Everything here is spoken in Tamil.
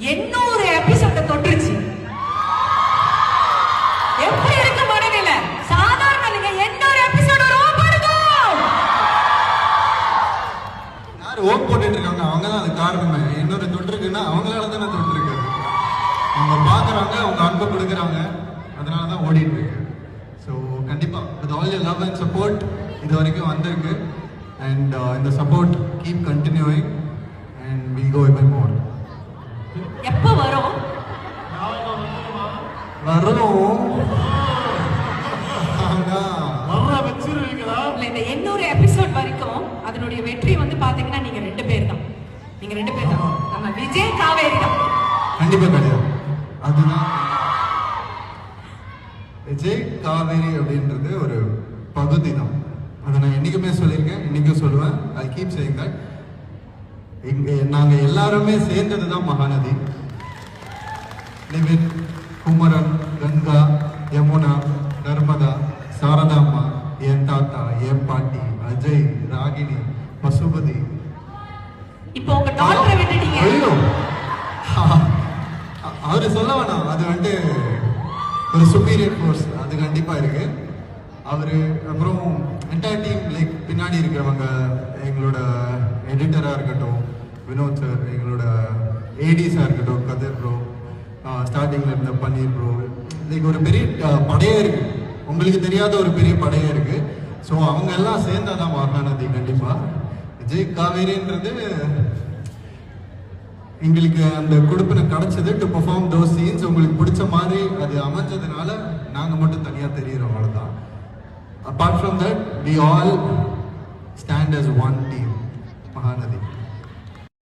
800 எபிசோட தொட்டுருச்சு. எப்படி இருக்கு மனநிலை? சாதாரண நீங்க 800 எபிசோட ஓட் பண்ணுங்க. யார் ஓட் போட்டுட்டு இருக்காங்க அவங்க தான் அது காரணமே. 800 தொட்டிருக்குன்னா அவங்களால தானே தொட்டிருக்கு. அவங்க பாக்குறாங்க, அவங்க அன்பு கொடுக்குறாங்க, அதனால தான் ஓடிட்டு இருக்கு. ஸோ கண்டிப்பா with all your love and support இது வரைக்கும் வந்திருக்கு. அண்ட் இந்த support keep continuing and will go even more. எப்போ வரும்? வரும். இந்த 800 எபிசோட் வரைக்கும் அதனுடைய வெற்றி வந்து பாத்தீங்கன்னா நீங்க 2 பேர் தான். நீங்க 2 பேர் தான். நம்ம விஜய் காவேரி தான். கண்டிப்பா கிடையாது. அதுதான் விஜய் காவேரி அப்படின்றது ஒரு பகுதி தான். அதை நான் என்னைக்குமே சொல்லியிருக்கேன், இன்னைக்கும் சொல்லுவேன். I keep saying that. இங்க நாங்க எல்லாருமே சேர்ந்தது தான் மகாநதி. நிவின், குமரன், கங்கா, யமுனா, நர்மதா, சாரதாம்மா, என் தாத்தா, என் பாட்டி, அஜய், ராகினி, பசுபதி. இப்போ உங்க டாக்டரை விட்டுட்டீங்க. ஐயோ, அவரு சொல்ல வேணாம். அது வந்து ஒரு சுப்பீரியர் ஃபோர்ஸ், அது கண்டிப்பா இருக்கு. அவரு அப்புறம் என்டையர் டீம், லைக் பின்னாடி இருக்கிறவங்க, எங்களோட எடிட்டரா இருக்கட்டும் வினோத் சார், எங்களோட ஏடிஸா இருக்கட்டும் கதிர் ப்ரோ, ஸ்டார்டிங்ல இருந்த பன்னீர் ப்ரோ, லைக் ஒரு பெரிய படையே இருக்கு. உங்களுக்கு தெரியாத ஒரு பெரிய படையே இருக்கு. ஸோ அவங்க எல்லாம் சேர்ந்தாதான் மகாநதி. கண்டிப்பா விஜய் காவேரின்றது எங்களுக்கு அந்த கொடுப்பினை கிடைச்சது டு பெர்ஃபார்ம் தோஸ் சீன்ஸ். உங்களுக்கு பிடிச்ச மாதிரி அது அமைஞ்சதுனால நாங்கள் மட்டும் தனியாக தெரியுறோம், அவ்வளோதான். Apart from that we all stand as one team, Mahanadi.